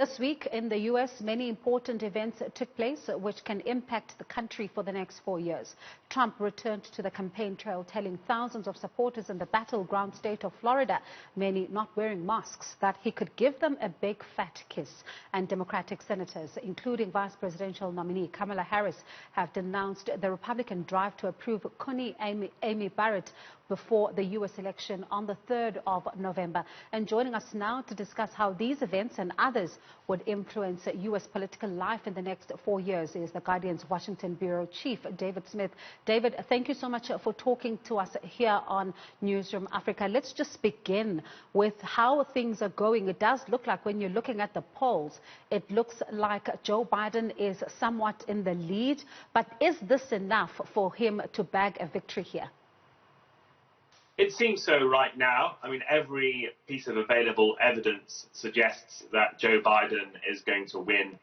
This week in the U.S., many important events took place which can impact the country for the next 4 years. Trump returned to the campaign trail, telling thousands of supporters in the battleground state of Florida, many not wearing masks, that he could give them a big fat kiss. And Democratic senators, including Vice Presidential nominee Kamala Harris, have denounced the Republican drive to approve Connie Amy Barrett before the U.S. election on the 3rd of November. And joining us now to discuss how these events and others would influence U.S. political life in the next 4 years is the Guardian's Washington Bureau Chief, David Smith. David, thank you so much for talking to us here on Newzroom Afrika. Let's just begin with how things are going. It does look like, when you're looking at the polls, it looks like Joe Biden is somewhat in the lead. But is this enough for him to bag a victory here? It seems so right now. I mean, every piece of available evidence suggests that Joe Biden is going to win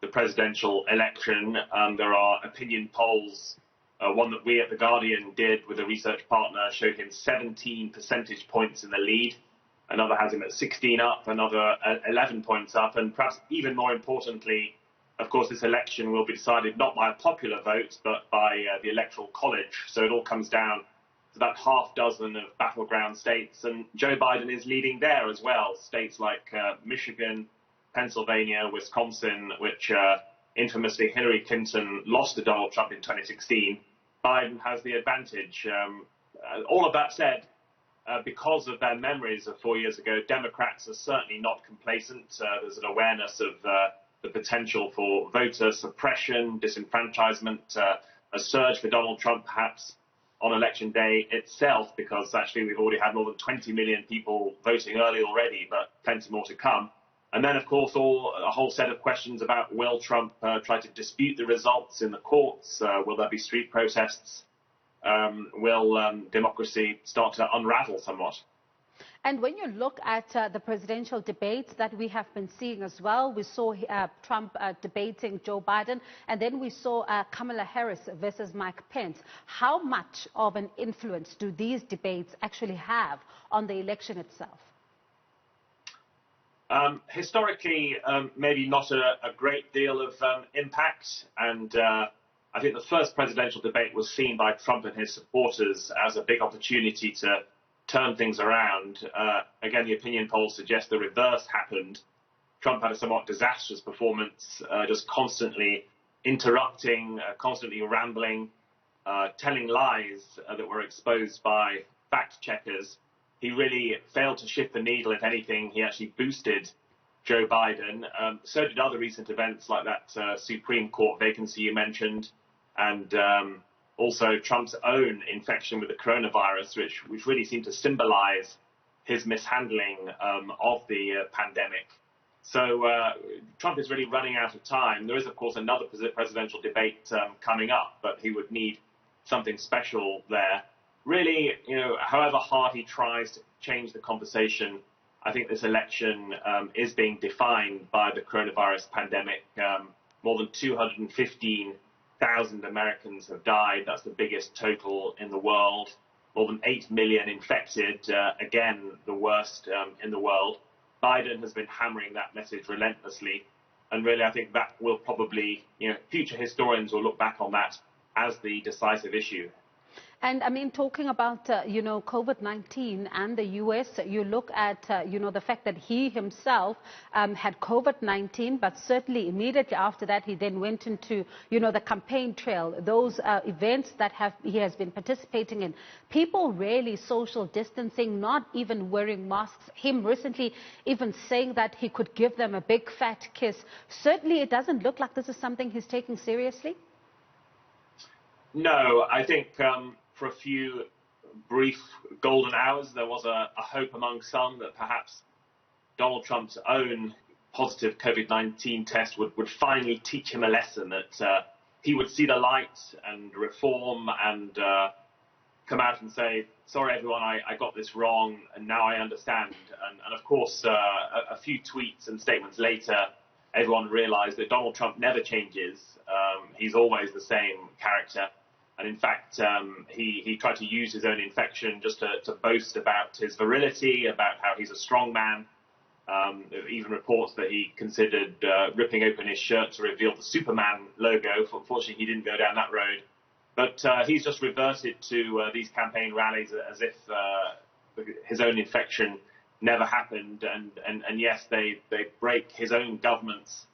the presidential election. There are opinion polls. One that we at The Guardian did with a research partner showed him 17 percentage points in the lead. Another has him at 16 up, another 11 points up. And perhaps even more importantly, of course, this election will be decided not by a popular vote, but by the Electoral College. So it all comes down to that half dozen of battleground states, and Joe Biden is leading there as well. States like Michigan, Pennsylvania, Wisconsin, which infamously Hillary Clinton lost to Donald Trump in 2016, Biden has the advantage. All of that said, because of their memories of 4 years ago, Democrats are certainly not complacent. There's an awareness of the potential for voter suppression, disenfranchisement, a surge for Donald Trump perhaps on election day itself, because actually we've already had more than 20 million people voting early already, but plenty more to come. And then, of course, a whole set of questions about, will Trump try to dispute the results in the courts? Will there be street protests? Will democracy start to unravel somewhat? And when you look at the presidential debates that we have been seeing as well, we saw Trump debating Joe Biden, and then we saw Kamala Harris versus Mike Pence. How much of an influence do these debates actually have on the election itself? Historically, maybe not a great deal of impact. And I think the first presidential debate was seen by Trump and his supporters as a big opportunity to turn things around. Again, the opinion polls suggest the reverse happened. Trump had a somewhat disastrous performance, just constantly interrupting, constantly rambling, telling lies that were exposed by fact checkers. He really failed to shift the needle. If anything, he actually boosted Joe Biden. So did other recent events like that Supreme Court vacancy you mentioned, and also Trump's own infection with the coronavirus, which really seemed to symbolize his mishandling of the pandemic. So Trump is really running out of time. There is, of course, another presidential debate coming up, but he would need something special there. Really, however hard he tries to change the conversation, I think this election is being defined by the coronavirus pandemic. More than 215,000 Americans have died. That's the biggest total in the world. More than 8 million infected, again, the worst in the world. Biden has been hammering that message relentlessly. And really, I think that will probably, future historians will look back on that as the decisive issue. And I mean, talking about, COVID-19 and the U.S., you look at, the fact that he himself had COVID-19, but certainly immediately after that, he then went into, the campaign trail, those events that he has been participating in. People really social distancing, not even wearing masks. Him recently even saying that he could give them a big fat kiss. Certainly, it doesn't look like this is something he's taking seriously. No, I think for a few brief golden hours, there was a hope among some that perhaps Donald Trump's own positive COVID-19 test would finally teach him a lesson, that he would see the light and reform and come out and say, sorry, everyone, I got this wrong, and now I understand. And of course, a few tweets and statements later, everyone realized that Donald Trump never changes. He's always the same character. And in fact, he tried to use his own infection just to boast about his virility, about how he's a strong man. Even reports that he considered ripping open his shirt to reveal the Superman logo. Unfortunately, he didn't go down that road. But he's just reverted to these campaign rallies as if his own infection never happened. And yes, they break his own government's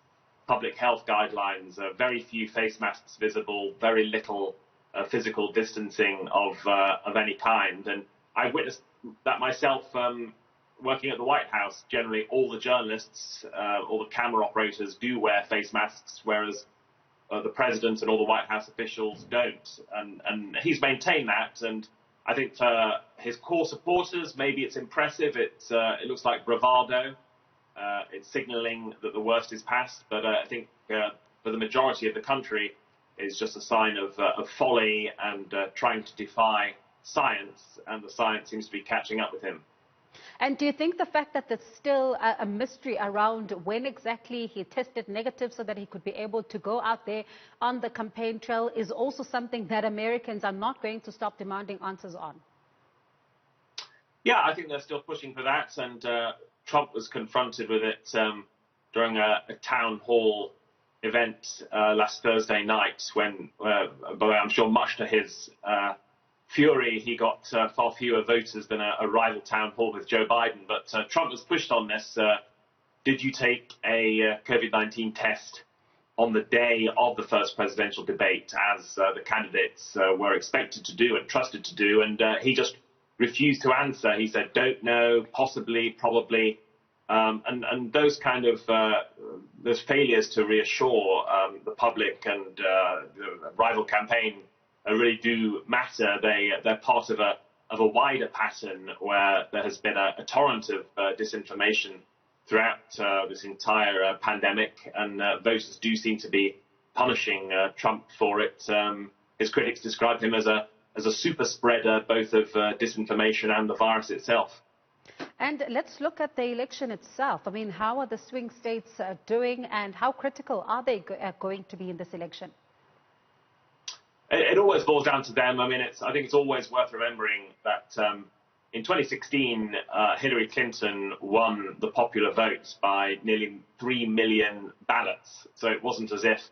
public health guidelines. Very few face masks visible, very little physical distancing of any kind. And I've witnessed that myself working at the White House. Generally, all the journalists, all the camera operators do wear face masks, whereas the president and all the White House officials don't. And he's maintained that. And I think for his core supporters, maybe it's impressive. It looks like bravado. It's signaling that the worst is past. But I think for the majority of the country, it's just a sign of folly and trying to defy science. And the science seems to be catching up with him. And do you think the fact that there's still a mystery around when exactly he tested negative so that he could be able to go out there on the campaign trail is also something that Americans are not going to stop demanding answers on? Yeah, I think they're still pushing for that. And Trump was confronted with it during a town hall event last Thursday night when, by the way, I'm sure much to his fury, he got far fewer voters than a rival town hall with Joe Biden. But Trump was pushed on this. Did you take a COVID-19 test on the day of the first presidential debate, as the candidates were expected to do and trusted to do? And he just refused to answer. He said, don't know, possibly, probably. And those kind of those failures to reassure the public and the rival campaign really do matter. They're part of a wider pattern where there has been a torrent of disinformation throughout this entire pandemic, and voters do seem to be punishing Trump for it. His critics describe him as a super spreader, both of disinformation and the virus itself. And let's look at the election itself. I mean, how are the swing states doing, and how critical are they going to be in this election? It always boils down to them. I mean, I think it's always worth remembering that in 2016, Hillary Clinton won the popular vote by nearly 3 million ballots. So it wasn't as if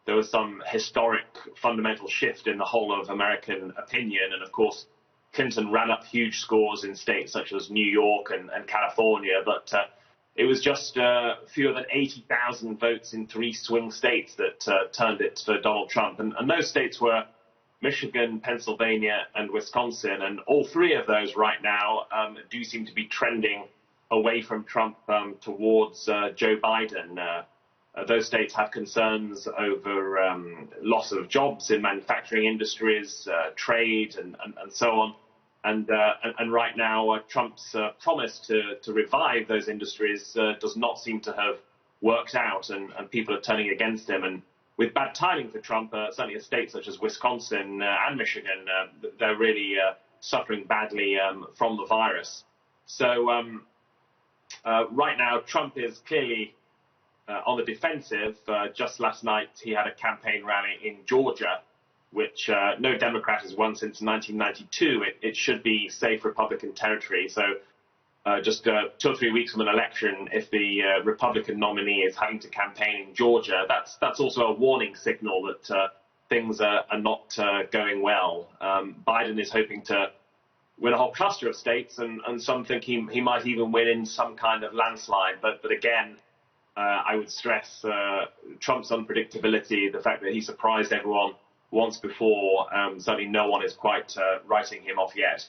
there was some historic fundamental shift in the whole of American opinion. And of course, Clinton ran up huge scores in states such as New York and California, but it was just fewer than 80,000 votes in 3 swing states that turned it for Donald Trump. And those states were Michigan, Pennsylvania, and Wisconsin. And all 3 of those right now do seem to be trending away from Trump towards Joe Biden. Those states have concerns over loss of jobs in manufacturing industries, trade, and so on. And right now, Trump's promise to revive those industries does not seem to have worked out, and people are turning against him. And with bad timing for Trump, certainly a state such as Wisconsin and Michigan, they're really suffering badly from the virus. So right now, Trump is clearly on the defensive. Just last night, he had a campaign rally in Georgia, which no Democrat has won since 1992. It should be safe Republican territory. So just 2 or 3 weeks from an election, if the Republican nominee is having to campaign in Georgia, that's also a warning signal that things are not going well. Biden is hoping to win a whole cluster of states, and some think he might even win in some kind of landslide. But again, I would stress Trump's unpredictability, the fact that he surprised everyone once before. Certainly no one is quite writing him off yet.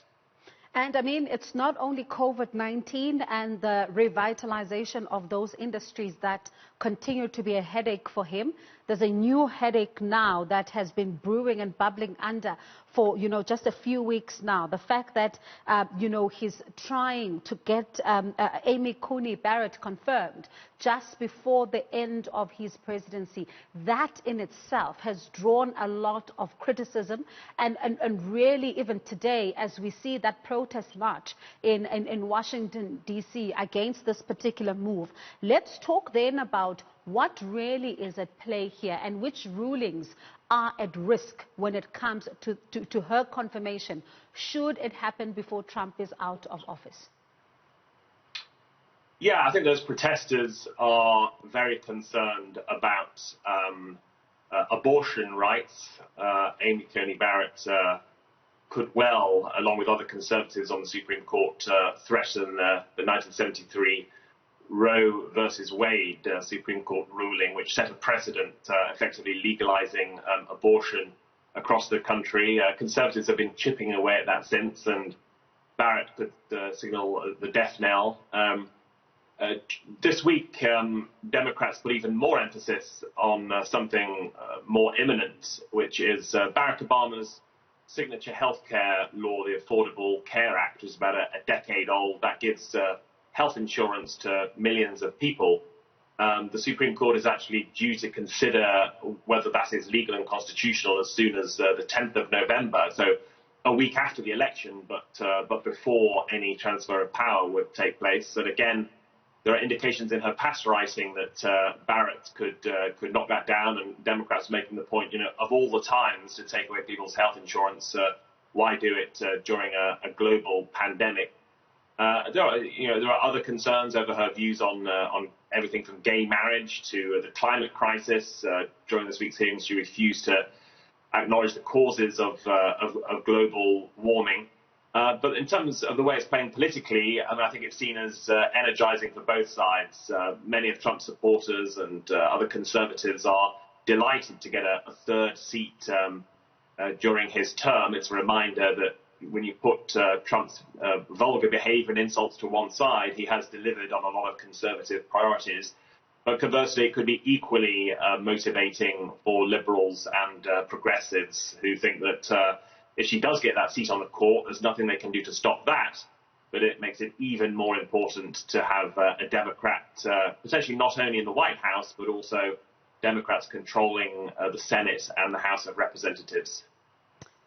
And I mean, it's not only COVID-19 and the revitalization of those industries that continue to be a headache for him. There's a new headache now that has been brewing and bubbling under for, just a few weeks now. The fact that, he's trying to get Amy Coney Barrett confirmed just before the end of his presidency. That in itself has drawn a lot of criticism. And really, even today, as we see that protest march in Washington, D.C. against this particular move, let's talk then about what really is at play here and which rulings are at risk when it comes to her confirmation, should it happen before Trump is out of office. Yeah, I think those protesters are very concerned about abortion rights. Amy Coney Barrett could well, along with other Conservatives on the Supreme Court, threaten the 1973 Roe versus Wade Supreme Court ruling, which set a precedent, effectively legalizing abortion across the country. Conservatives have been chipping away at that since, and Barrett could signal the death knell. This week, Democrats put even more emphasis on something more imminent, which is Barack Obama's signature health care law, the Affordable Care Act, is about a decade old. That gives health insurance to millions of people. The Supreme Court is actually due to consider whether that is legal and constitutional as soon as the 10th of November, so a week after the election, but before any transfer of power would take place. And again, there are indications in her past writing that Barrett could knock that down, and Democrats making the point, of all the times to take away people's health insurance, why do it during a global pandemic? There are other concerns over her views on everything from gay marriage to the climate crisis. During this week's hearings, she refused to acknowledge the causes of global warming. But in terms of the way it's playing politically, I think it's seen as energizing for both sides. Many of Trump's supporters and other conservatives are delighted to get a third seat during his term. It's a reminder that when you put Trump's vulgar behavior and insults to one side, he has delivered on a lot of conservative priorities. But conversely, it could be equally motivating for liberals and progressives who think that if she does get that seat on the court, there's nothing they can do to stop that. But it makes it even more important to have a Democrat, potentially not only in the White House, but also Democrats controlling the Senate and the House of Representatives.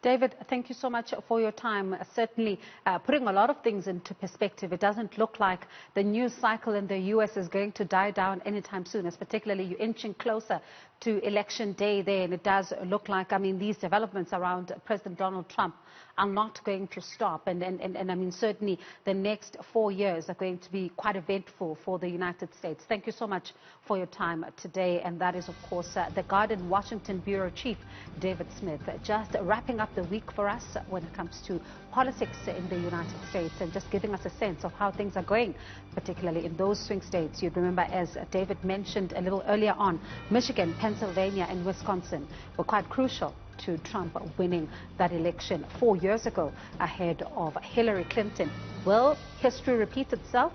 David, thank you so much for your time. Certainly putting a lot of things into perspective. It doesn't look like the news cycle in the U.S. is going to die down anytime soon, as particularly you're inching closer to election day there. And it does look like, these developments around President Donald Trump are not going to stop. And certainly the next 4 years are going to be quite eventful for the United States. Thank you so much for your time today. And that is, of course, the Guardian Washington Bureau Chief, David Smith, just wrapping up the week for us when it comes to politics in the United States and just giving us a sense of how things are going, particularly in those swing states. You'd remember, as David mentioned a little earlier on, Michigan, Pennsylvania and Wisconsin were quite crucial to Trump winning that election 4 years ago ahead of Hillary Clinton. Will history repeat itself?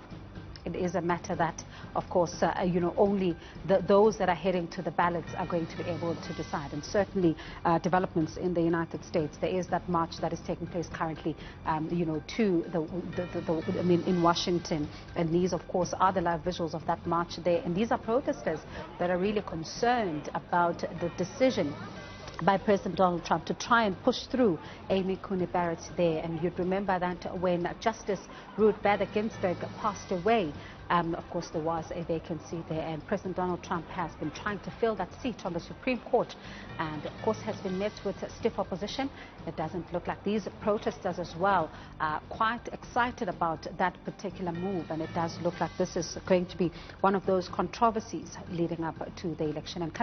It is a matter that, of course, only those that are heading to the ballots are going to be able to decide. And certainly developments in the United States. There is that march that is taking place currently, in Washington. And these, of course, are the live visuals of that march there. And these are protesters that are really concerned about the decision by President Donald Trump to try and push through Amy Coney Barrett there. And you'd remember that when Justice Ruth Bader Ginsburg passed away, of course, there was a vacancy there, and President Donald Trump has been trying to fill that seat on the Supreme Court, and of course has been met with stiff opposition. It doesn't look like these protesters as well are quite excited about that particular move, and it does look like this is going to be one of those controversies leading up to the election. And